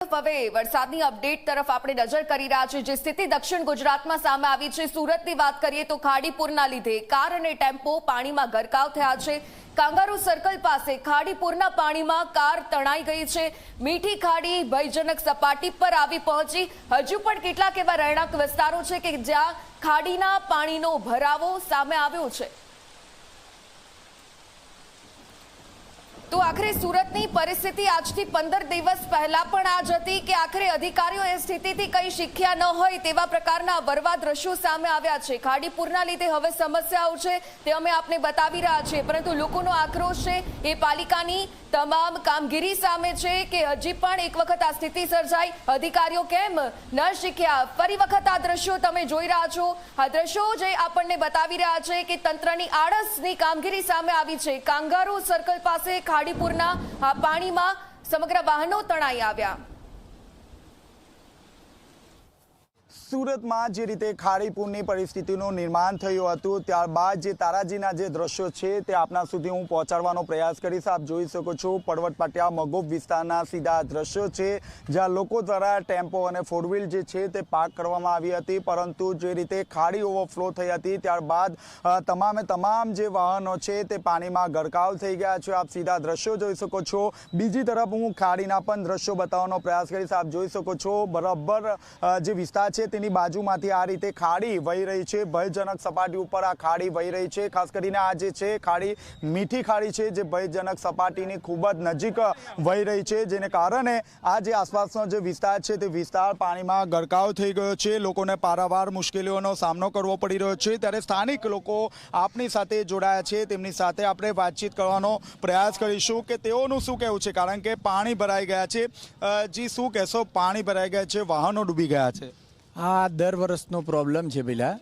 તરફ હવે વરસાદની અપડેટ તરફ આપણે નજર કરી રહ્યા છીએ। જે સ્થિતિ દક્ષિણ ગુજરાતમાં સામે આવી છે, સુરતની વાત કરીએ તો ખાડીપુરના લીધે કાર અને ટેમ્પો પાણીમાં ગરકાવ થયા છે। કાંગારૂ સર્કલ પાસે ખાડીપુરના પાણીમાં કાર તણાઈ ગઈ છે। મીઠી ખાડી ભયજનક સપાટી પર આવી પહોંચી। હજુ પણ કેટલાક એવા રહેણાંક વિસ્તારો છે કે જ્યાં ખાડીના પાણીનો ભરાવો સામે આવ્યો છે। तो आखिर सूरतनी परिस्थिति आजथी 15 दिवस पहला पण आज हती कि आखिर अधिकारीओ ए स्थितिथी कई शीख्या न होय तेवा प्रकारना वरवा दृश्यो सामे आव्या छे। खाड़ीपुरना लीधे हवे समस्याओ छे ते अमे आपने बतावी रह्या छीए, परंतु लोकोनो आक्रोश छे ए पालिकानी तमाम कामगीरी सामे छे कि हजी पण एक वखत आ स्थिति सर्जाई, अधिकारीओ केम न शीख्या। फरी वखत आ दृश्यो तमे जोई रह्या छो। आ दृश्यो जे आपणने बतावी रह्या छे कि तंत्रनी आळसनी कामगीरी सामे आवी छे। कांगारू सर्कल पासे खाड़ीपुरना आ पाणीमां समग्र वाहनो तणाई आव्या। सूरत में जे रीते खाड़ीपुरनी परिस्थितिનું निर्माण થયું હતું ત્યારબાદ જે તારાજીના જે દ્રશ્યો છે તે આપના સુધી હું પહોંચાડવાનો પ્રયાસ કરીશ। આપ જોઈ શકો છો પડવટ પાટિયા મગોબ વિસ્તારના સીધા દ્રશ્યો છે જ્યાં લોકો દ્વારા ટેમ્પો અને ફોર વ્હીલ જે છે તે પાર્ક કરવામાં આવી હતી, પરંતુ જે રીતે ખાડી ઓવરફ્લો થઈ હતી ત્યારબાદ તમામે તમામ જે વાહનો છે તે પાણીમાં ગરકાવ થઈ ગયા છે। આપ સીધા દ્રશ્યો જોઈ શકો છો। બીજી તરફ હું ખાડીના પણ દ્રશ્યો બતાવવાનો પ્રયાસ કરીશ। આપ જોઈ શકો છો બરાબર જે વિસ્તાર છે તેની બાજુમાંથી આ રીતે ખાડી વહી રહી છે। ભયજનક સપાટી ઉપર આ ખાડી વહી રહી છે। ખાસ કરીને આ જે છે ખાડી મીઠી ખાડી છે જે ભયજનક સપાટીની ખૂબ જ નજીક વહી રહી છે, જેને કારણે આ જે આસપાસનો જે વિસ્તાર છે તે વિસ્તાર પાણીમાં ગરકાવ થઈ ગયો છે। લોકોને પારાવાર મુશ્કેલીઓનો સામનો કરવો પડી રહ્યો છે। ત્યારે સ્થાનિક લોકો આપની સાથે જોડાયા છે, તેમની સાથે આપણે વાતચીત કરવાનો પ્રયાસ કરીશું કે તેઓનું શું કહેવું છે, કારણ કે પાણી ભરાઈ ગયા છે। જી શું કહેશો? પાણી ભરાઈ ગયા છે, વાહનો ડૂબી ગયા છે। આ દર વર્ષનો પ્રોબ્લેમ છે પેલા,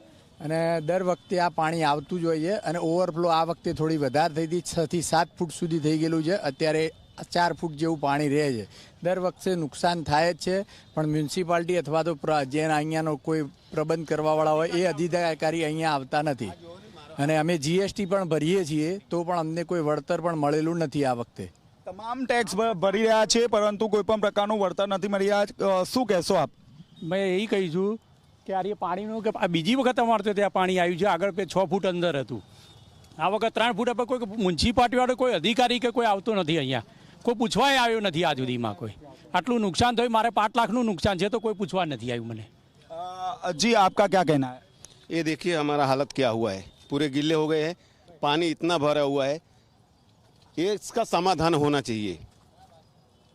અને દર વખતે આ પાણી આવતું જ હોય છે અને ઓવરફ્લો આ વખતે થોડી વધારે થઈ હતી। 6 થી 7 ફૂટ સુધી થઈ ગયેલું છે। અત્યારે 4 ફૂટ જેવું પાણી રહે છે। દર વખતે નુકસાન થાય જ છે, પણ મ્યુનિસિપાલિટી અથવા તો જેના અહીંયાનો કોઈ પ્રબંધ કરવાવાળા હોય એ અધિકારી અહીંયા આવતા નથી, અને અમે જીએસટી પણ ભરીએ છીએ તો પણ અમને કોઈ વળતર પણ મળેલું નથી। આ વખતે તમામ ટેક્સ ભરી રહ્યા છે પરંતુ કોઈ પણ પ્રકારનું વળતર નથી મળી રહ્યા। શું કહેશો આપ? मैं यही कही छूँ कि यार ये पानी के बीजी वक्त अमर तो त्या पानी आयु है आग पे 6 फूट अंदर हतुं। आ वखत 3 फूट पर कोई म्युनिसिपालिटी कोई अधिकारी के कोई आवतो नहीं, अहींया कोई पूछवाय आव्यो नहीं। आज सुधी में कोई आटलू नुकसान थयुं, मारे 5 लाखનું नुकसान है तो कोई पूछवा नहीं आयु मने। जी आपका क्या कहना है? ये देखिए हमारा हालत क्या हुआ है, पूरे गिले हो गए हैं, पानी इतना भरा हुआ है, ये इसका समाधान होना चाहिए।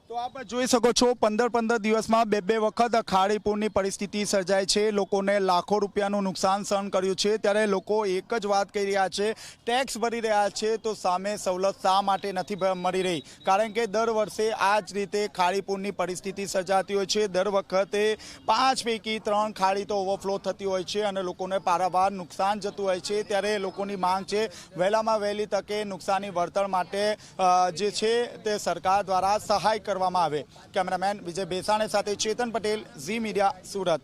तो आप જોઈ શકો છો 15 દિવસમાં બે વખત ખાડીપુરની પરિસ્થિતિ સર્જાય છે। લોકોને લાખો રૂપિયાનું નુકસાન સહન કર્યું છે। ત્યારે લોકો એક જ વાત કહી રહ્યા છે, ટેક્સ ભરી રહ્યા છે તો સામે સવલત શા માટે નથી મળી રહી? કારણ કે દર વર્ષે આ જ રીતે ખાડીપુરની પરિસ્થિતિ સર્જાતી હોય છે। દર વખતે 5 પૈકી 3 ખાડી તો ઓવરફ્લો થતી હોય છે અને લોકોને પારાવાર નુકસાન જતું હોય છે। ત્યારે લોકોની માંગ છે વહેલામાં વહેલી તકે નુકસાની વળતર માટે જે છે તે સરકાર દ્વારા સહાય કરવા। कैमरामैन विजय बेसाणे साथे चेतन पटेल, जी मीडिया, सूरत।